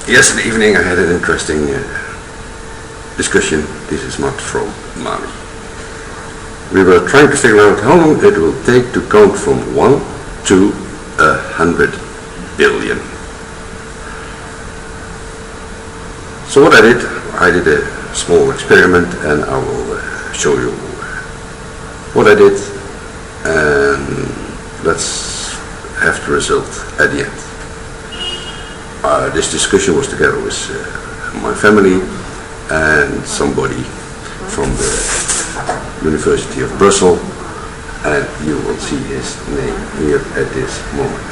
Yesterday evening I had an interesting discussion. This is not from Mali. We were trying to figure out how long it will take to count from 1 to 100 billion. So what I did a small experiment, and I will show you what I did, and let's have the result at the end. This discussion was together with my family and somebody from the University of Brussels, and you will see his name here at this moment.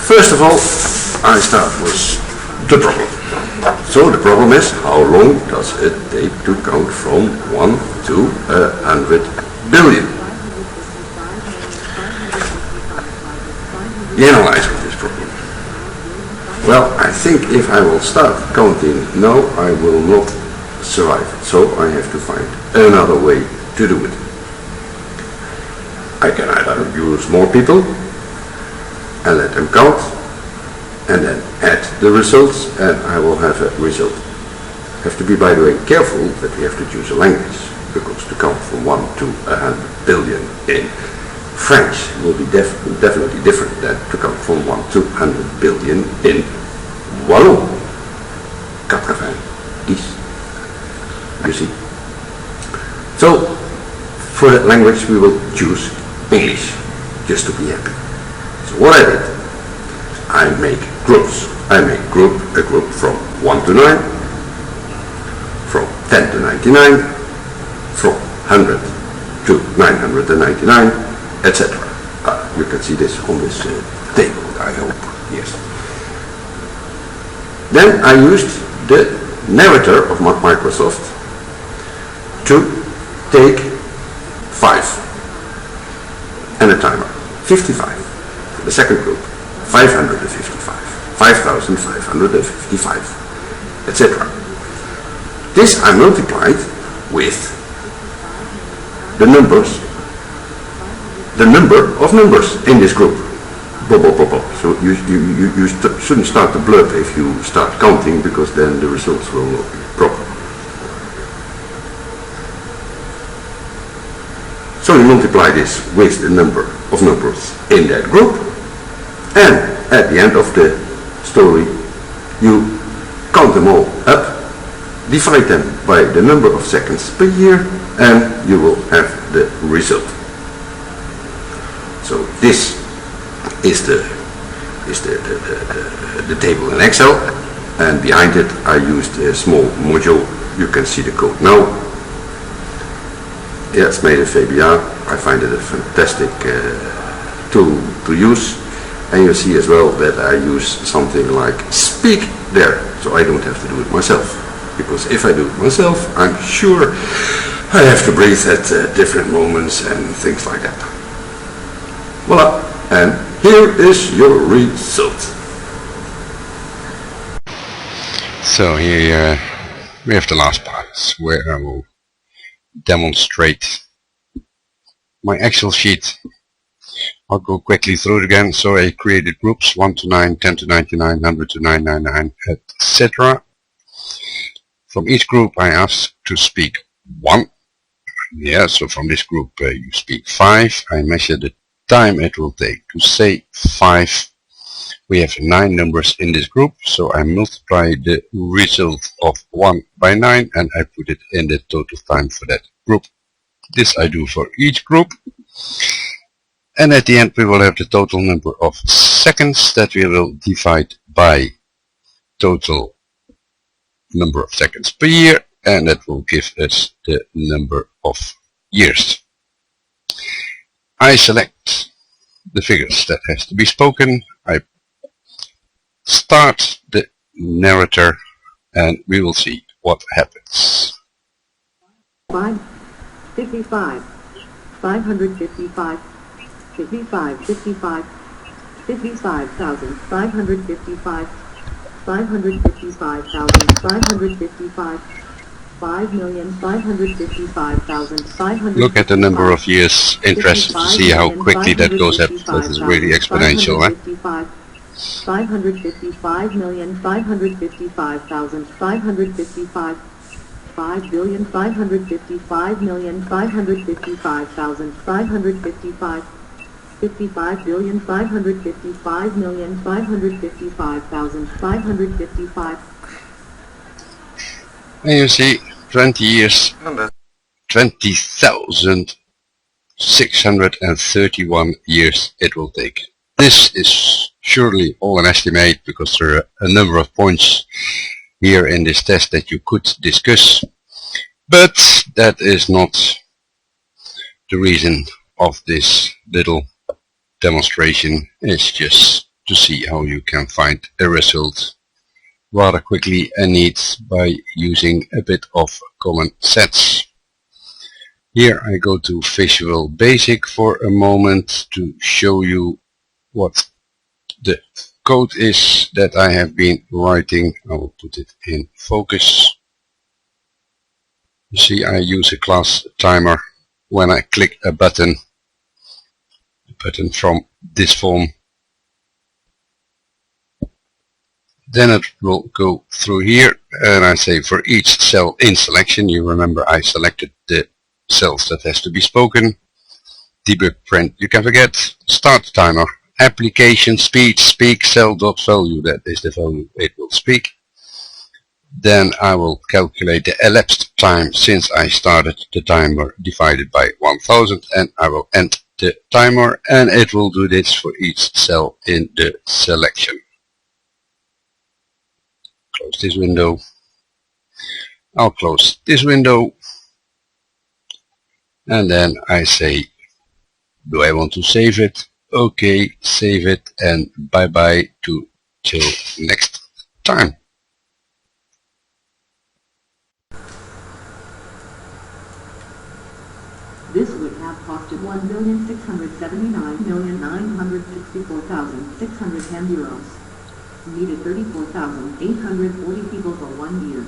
First of all, I start with the problem. So the problem is, how long does it take to count from 1 to 100 billion? The analyzer of this problem. Well, I think if I will start counting now, I will not survive it. So I have to find another way to do it. I can either use more people and let them count, and then add the results, and I will have a result. Have to be, by the way, careful that we have to choose a language, because to count from 1 to 100 billion in French will be definitely different than to count from 1 to 100 billion in Wallon. 90. You see? So, for that language we will choose English, just to be happy. So what I did, I make groups. I make a group from 1 to 9, from 10 to 99, from 100 to 999, etc. You can see this on this table, I hope, yes. Then I used the narrator of Microsoft to take 5 and a timer, 55 for the second group, 555, 5,555, etc. This I multiplied with the number of numbers in this group. So you shouldn't start the blurb if you start counting, because then the results will not be proper. So you multiply this with the number of numbers in that group, and at the end of the story you count them all up, divide them by the number of seconds per year, and you will have the result. So this is the table in Excel, and behind it I used a small module. You can see the code now. Yeah, it's made in VBA. I find it a fantastic tool to use, and you see as well that I use something like speak there, so I don't have to do it myself, because if I do it myself, I'm sure I have to breathe at different moments and things like that. Voila, and here is your result. So here we have the last part, where I will demonstrate my Excel sheet. I'll go quickly through it again. So I created groups 1 to 9, 10 to 99, 100 to 999, etc. From each group I asked to speak 1. Yeah, so from this group you speak 5. I measure the time it will take to say 5. We have 9 numbers in this group, so I multiply the result of 1 by 9 and I put it in the total time for that group. This I do for each group, and at the end we will have the total number of seconds that we will divide by total number of seconds per year, and that will give us the number of years. I select the figures that has to be spoken. I start the narrator, and we will see what happens. 55, 555, 55, 55, 55,000, 555, 555,555, 5,555,500. Look at the number of years. Interested to see how quickly that goes up. That is really exponential, eh? 555,555,555, 5,555,555,555, 55,555,555,555. And you see, 20 years, 20,631 years it will take. This is surely all an estimate because there are a number of points here in this test that you could discuss, but that is not the reason of this little demonstration. It's just to see how you can find a result rather quickly and neat by using a bit of common sense. Here I go to Visual Basic for a moment to show you what the code is that I have been writing. I will put it in focus. You see, I use a class timer when I click a button from this form. Then it will go through here and I say for each cell in selection, you remember I selected the cells that has to be spoken. Debug print, you can forget. Start timer. Application speech, speak cell dot value, that is the value it will speak. Then I will calculate the elapsed time since I started the timer divided by 1000, and I will end the timer, and it will do this for each cell in the selection. Close this window. I'll close this window, and then I say, do I want to save it? Okay, save it, and bye bye till next time. This would have costed €1,679,964,610. Needed 34,840 people for 1 year.